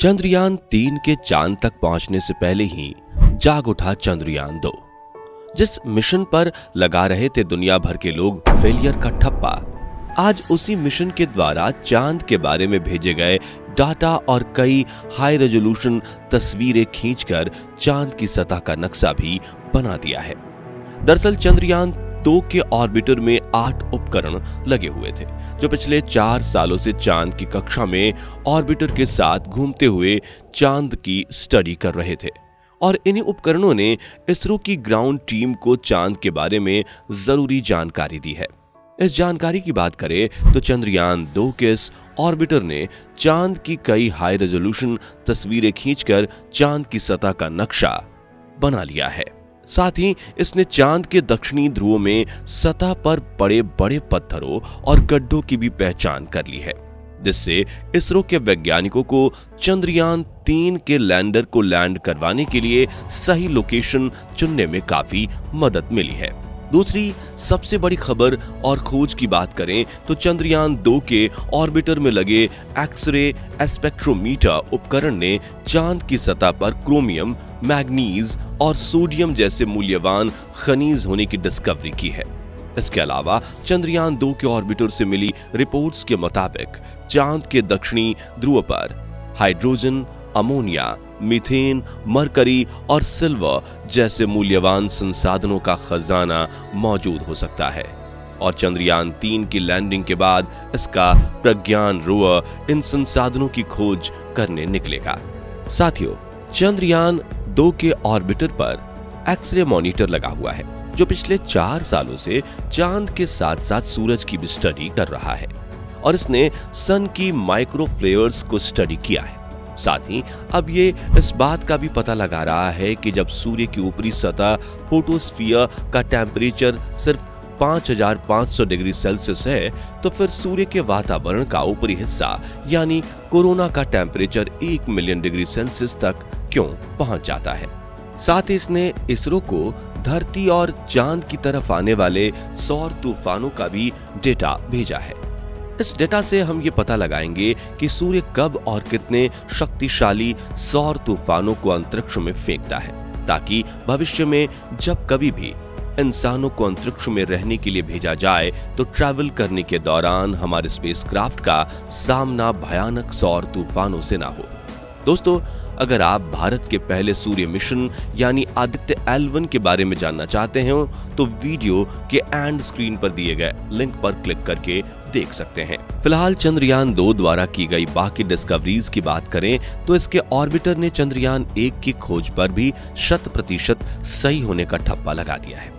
चंद्रयान-3 के चांद तक पहुंचने से पहले ही जाग उठा चंद्रयान-2। जिस मिशन पर लगा रहे थे दुनिया भर के लोग फेलियर का ठप्पा, आज उसी मिशन के द्वारा चांद के बारे में भेजे गए डाटा और कई हाई रेजोल्यूशन तस्वीरें खींचकर चांद की सतह का नक्शा भी बना दिया है। दरअसल चंद्रयान-2 के ऑर्बिटर में 8 उपकरण लगे हुए थे जो पिछले 4 सालों से चांद की कक्षा में ऑर्बिटर के साथ घूमते हुए चांद की स्टडी कर रहे थे। और इन्हीं उपकरणों ने इसरो की ग्राउंड टीम को चांद के बारे में जरूरी जानकारी दी है। इस जानकारी की बात करें तो चंद्रयान-2 के इस ऑर्बिटर ने चांद की कई हाई रेजोल्यूशन तस्वीरें खींचकर चांद की सतह का नक्शा बना लिया है। साथ ही इसने चांद के दक्षिणी ध्रुव में सतह पर बड़े बड़े पत्थरों और गड्ढों की भी पहचान कर ली है, जिससे इसरो के वैज्ञानिकों को चंद्रयान-3 के लैंडर को लैंड करवाने के लिए सही लोकेशन चुनने में काफी मदद मिली है। दूसरी सबसे बड़ी खबर और खोज की बात करें तो चंद्रयान-2 के ऑर्बिटर में लगे एक्स-रे स्पेक्ट्रोमीटर उपकरण ने चांद की सतह पर क्रोमियम, मैग्नीज और सोडियम जैसे मूल्यवान खनिज होने की डिस्कवरी की है। इसके अलावा चंद्रयान-2 के ऑर्बिटर से मिली रिपोर्ट्स के मुताबिक चांद के दक्षिणी ध्रुव पर हाइड्रोजन, अमोनिया, मीथेन, मरकरी और सिल्वर जैसे मूल्यवान संसाधनों का खजाना मौजूद हो सकता है। और चंद्रयान-3 की लैंडिंग के बाद इसका प्रज्ञान रोवर इन संसाधनों की खोज करने निकलेगा। साथियों, चंद्रयान-2 के ऑर्बिटर पर एक्स-रे मॉनिटर लगा हुआ है जो पिछले 4 सालों से चांद के साथ साथ सूरज की भी स्टडी कर रहा है और इसने सन की माइक्रो फ्लेयर्स को स्टडी किया है। साथ ही अब ये इस बात का भी पता लगा रहा है कि जब सूर्य की ऊपरी सतह फोटोस्फीयर का टेम्परेचर सिर्फ 5500 डिग्री सेल्सियस है तो फिर सूर्य के वातावरण का ऊपरी हिस्सा यानी कोरोना का टेम्परेचर 1 मिलियन डिग्री सेल्सियस तक क्यों पहुंच जाता है। साथ ही इसने इसरो को धरती और चांद की तरफ आने वाले सौर तूफानों का भी डेटा भेजा है। इस डेटा से हम ये पता लगाएंगे कि सूर्य कब और कितने शक्तिशाली सौर तूफानों को अंतरिक्ष में फेंकता है, ताकि भविष्य में जब कभी भी इंसानों को अंतरिक्ष में रहने के लिए भेजा जाए तो ट्रैवल करने के दौरान हमारे स्पेसक्राफ्ट का सामना भयानक सौर तूफानों से ना हो। दोस्तों, अगर आप भारत के पहले सूर्य मिशन यानी आदित्य L1 के बारे में जानना चाहते हो तो वीडियो के एंड स्क्रीन पर दिए गए लिंक पर क्लिक करके देख सकते हैं। फिलहाल चंद्रयान-2 द्वारा की गई बाकी डिस्कवरीज की बात करें तो इसके ऑर्बिटर ने चंद्रयान-1 की खोज पर भी 100% सही होने का ठप्पा लगा दिया है।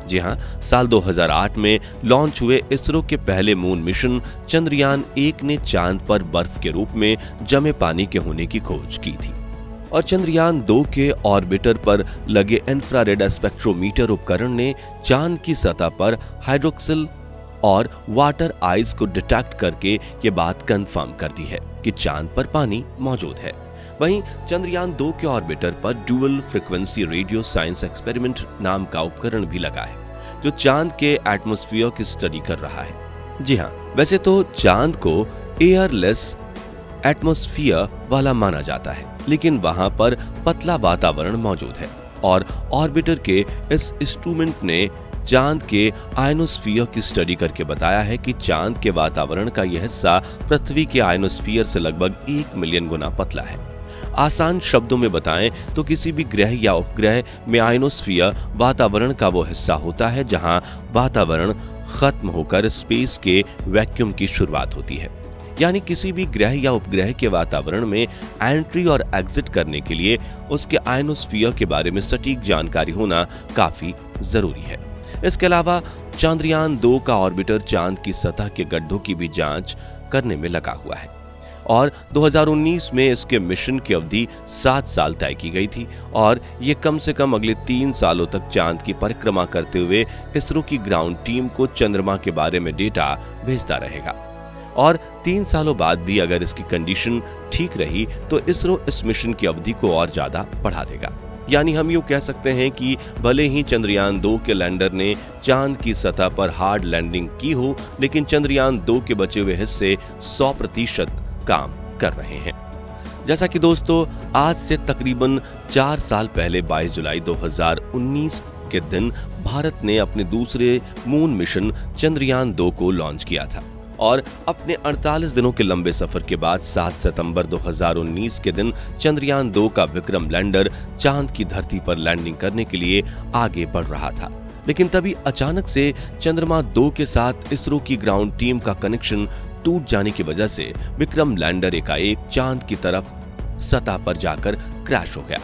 जी हां, साल 2008 में लॉन्च हुए इसरो के पहले मून मिशन चंद्रयान-1 ने चांद पर बर्फ के रूप में जमे पानी के होने की खोज की थी। और चंद्रयान-2 के ऑर्बिटर पर लगे इंफ्रारेड स्पेक्ट्रोमीटर उपकरण ने चांद की सतह पर हाइड्रोक्सिल और वाटर आइस को डिटेक्ट करके ये बात कंफर्म कर दी है कि चांद पर पानी मौजूद है। वहीं चंद्रयान-2 के ऑर्बिटर पर dual frequency radio science experiment नाम का उपकरण भी लगा है जो चांद के एटमॉस्फेयर की स्टडी कर रहा है। जी हाँ, वैसे तो चांद को एयरलेस एटमॉस्फेयर वाला माना जाता है, लेकिन वहां पर पतला वातावरण मौजूद है और ऑर्बिटर के इस इंस्ट्रूमेंट ने चांद के आयनोस्फीयर की स्टडी करके बताया है कि चांद के वातावरण का यह हिस्सा पृथ्वी के आयनोस्फीयर से लगभग 1 मिलियन गुना पतला है। आसान शब्दों में बताएं तो किसी भी ग्रह या उपग्रह में आयनोस्फीयर वातावरण का वो हिस्सा होता है जहां वातावरण खत्म होकर स्पेस के वैक्यूम की शुरुआत होती है। यानी किसी भी ग्रह या उपग्रह के वातावरण में एंट्री और एग्जिट करने के लिए उसके आयनोस्फीयर के बारे में सटीक जानकारी होना काफी जरूरी है। इसके अलावा चंद्रयान-2 का ऑर्बिटर चांद की सतह के गड्ढों की भी जांच करने में लगा हुआ है और 2019 में इसके मिशन की अवधि 7 साल तय की गई थी और ये कम से कम अगले 3 सालों तक चांद की परिक्रमा करते हुए इसरो की ग्राउंड टीम को चंद्रमा के बारे में डेटा भेजता रहेगा। और 3 सालों बाद भी अगर इसकी कंडीशन ठीक रही तो इसरो इस मिशन की अवधि को और ज्यादा बढ़ा देगा। यानी हम यूं कह सकते हैं कि भले ही चंद्रयान-2 के लैंडर ने चांद की सतह पर हार्ड लैंडिंग की हो, लेकिन चंद्रयान-2 के बचे हुए हिस्से 100% काम कर रहे हैं। जैसा कि दोस्तों आज से तकरीबन 4 साल पहले 22 जुलाई 2019 के दिन भारत ने अपने दूसरे मून मिशन चंद्रयान 2 को लॉन्च किया था और अपने 48 दिनों के लंबे सफर के बाद 7 सितंबर 2019 के दिन चंद्रयान 2 का विक्रम लैंडर चांद की धरती पर लैंडिंग करने के लिए आगे बढ़ रहा था। लेकिन तभी अचानक से चंद्रमा 2 के साथ इसरो की ग्राउंड टीम का कनेक्शन टूट जाने की वजह से विक्रम लैंडर एकाएक चांद की तरफ सतह पर जाकर क्रैश हो गया,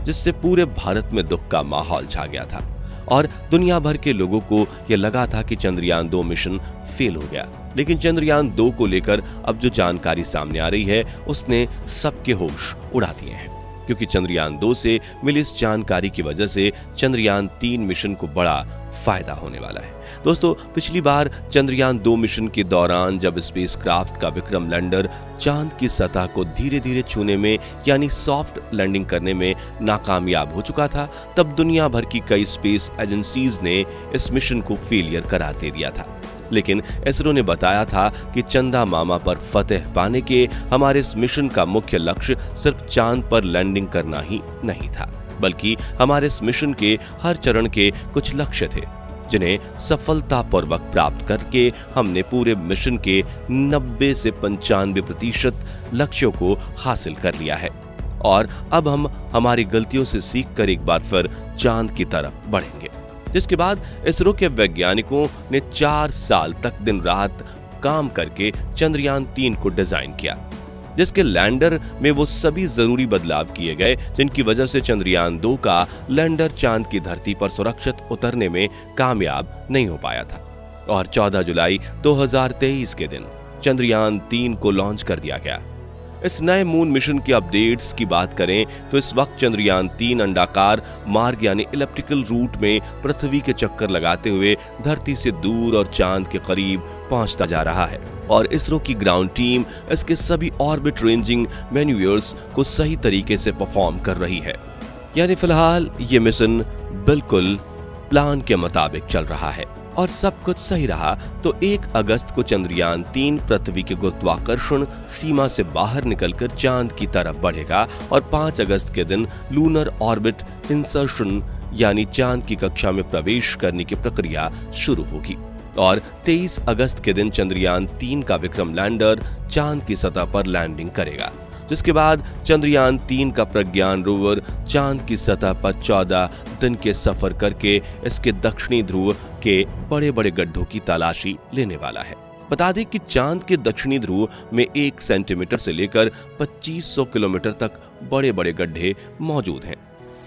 जिससे पूरे भारत में दुख का माहौल छा गया था और दुनिया भर के लोगों को यह लगा था कि चंद्रयान 2 मिशन फेल हो गया। लेकिन चंद्रयान 2 को लेकर अब जो जानकारी सामने आ रही है उसने सबके होश उड़ा दिए हैं, क्योंकि चंद्रयान 2 से मिली इस जानकारी की वजह से चंद्रयान 3 मिशन को बड़ा फायदा होने वाला है। दोस्तों पिछली बार चंद्रयान 2 मिशन के दौरान जब स्पेसक्राफ्ट का विक्रम लैंडर चांद की सतह को धीरे धीरे छूने में यानी सॉफ्ट लैंडिंग करने में नाकामयाब हो चुका था, तब दुनिया भर की कई स्पेस एजेंसीज ने इस मिशन को फेलियर करार दे दिया था। लेकिन इसरो ने बताया था कि चंदा मामा पर फतेह पाने के हमारे इस मिशन का मुख्य लक्ष्य सिर्फ चांद पर लैंडिंग करना ही नहीं था, बल्कि हमारे इस मिशन के हर चरण के कुछ लक्ष्य थे जिन्हें सफलतापूर्वक प्राप्त करके हमने पूरे मिशन के 90 से 95% लक्ष्यों को हासिल कर लिया है और अब हम हमारी गलतियों से सीखकर एक बार फिर चांद की तरफ बढ़ेंगे। जिसके बाद इसरो के वैज्ञानिकों ने 4 साल तक दिन रात काम करके चंद्रयान 3 को डिजाइन किया, जिसके लैंडर में वो सभी जरूरी बदलाव किए गए जिनकी वजह से चंद्रयान 2 का लैंडर चांद की धरती पर सुरक्षित उतरने में कामयाब नहीं हो पाया था और 14 जुलाई 2023 के दिन चंद्रयान 3 को लॉन्च कर दिया गया। इस नए मून मिशन के अपडेट्स की बात करें तो इस वक्त चंद्रयान 3 अंडाकार मार्ग यानी इलिप्टिकल रूट में पृथ्वी के चक्कर लगाते हुए धरती से दूर और चांद के करीब पहुंचता जा रहा है और इसरो की ग्राउंड टीम इसके सभी ऑर्बिट रेंजिंग मैन्यूवर्स को सही तरीके से परफॉर्म कर रही है। यानी फिलहाल ये मिशन बिल्कुल प्लान के मुताबिक चल रहा है और सब कुछ सही रहा तो 1 अगस्त को चंद्रयान 3 पृथ्वी के गुरुत्वाकर्षण सीमा से बाहर निकलकर चांद की तरफ बढ़ेगा और 5 अगस्त के दिन लूनर ऑर्बिट इंसर्शन यानी चांद की कक्षा में प्रवेश करने की प्रक्रिया शुरू होगी और 23 अगस्त के दिन चंद्रयान 3 का विक्रम लैंडर चांद की सतह पर लैंडिंग करेगा, जिसके बाद चंद्रयान 3 का प्रज्ञान रोवर चांद की सतह पर 14 दिन के सफर करके इसके दक्षिणी ध्रुव के बड़े बड़े गड्ढों की तलाशी लेने वाला है। बता दें कि चांद के दक्षिणी ध्रुव में 1 सेंटीमीटर से लेकर 2500 किलोमीटर तक बड़े बड़े गड्ढे मौजूद हैं,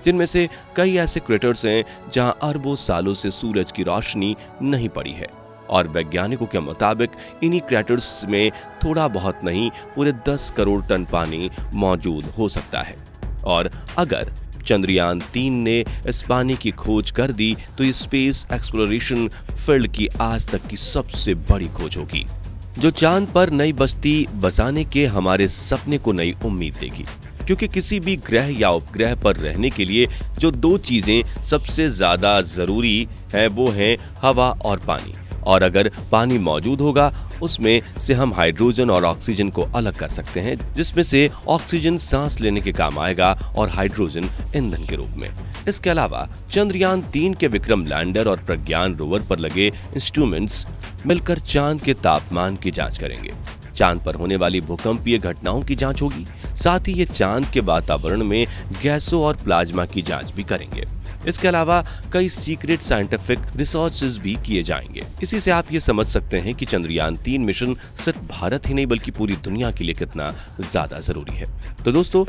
जिनमें से कई ऐसे क्रेटर्स हैं जहां अरबों सालों से सूरज की रोशनी नहीं पड़ी है और वैज्ञानिकों के मुताबिक इन्हीं क्रेटर्स में थोड़ा बहुत नहीं पूरे 10 करोड़ टन पानी मौजूद हो सकता है और अगर चंद्रयान 3 ने इस पानी की खोज कर दी तो ये स्पेस एक्सप्लोरेशन फील्ड की आज तक की सबसे बड़ी खोज होगी, जो चांद पर नई बस्ती बसाने के हमारे सपने को नई उम्मीद देगी। क्योंकि किसी भी ग्रह या उपग्रह पर रहने के लिए जो 2 चीजें सबसे ज्यादा जरूरी हैं वो हैं हवा और पानी, और अगर पानी मौजूद होगा उसमें से हम हाइड्रोजन और ऑक्सीजन को अलग कर सकते हैं, जिसमें से ऑक्सीजन सांस लेने के काम आएगा और हाइड्रोजन ईंधन के रूप में। इसके अलावा चंद्रयान 3 के विक्रम लैंडर और प्रज्ञान रोवर पर लगे इंस्ट्रूमेंट्स मिलकर चांद के तापमान की जांच करेंगे, चांद पर होने वाली भूकंपीय घटनाओं की जांच होगी, साथ ही ये चांद के वातावरण में गैसों और प्लाज्मा की जांच भी करेंगे। इसके अलावा कई सीक्रेट साइंटिफिक रिसर्चेस भी किए जाएंगे। इसी से आप ये समझ सकते हैं कि चंद्रयान 3 मिशन सिर्फ भारत ही नहीं बल्कि पूरी दुनिया के लिए कितना ज्यादा जरूरी है। तो दोस्तों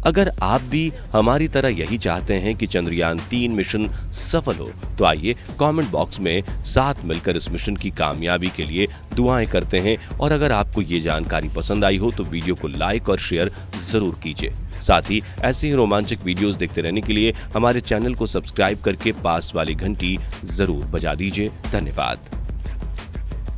अगर आप भी हमारी तरह यही चाहते हैं कि चंद्रयान 3 मिशन सफल हो तो आइए कमेंट बॉक्स में साथ मिलकर इस मिशन की कामयाबी के लिए दुआएं करते हैं और अगर आपको ये जानकारी पसंद आई हो तो वीडियो को लाइक और शेयर जरूर कीजिए। साथ ही ऐसे ही रोमांचक वीडियोस देखते रहने के लिए हमारे चैनल को सब्सक्राइब करके पास वाली घंटी जरूर बजा दीजिए। धन्यवाद।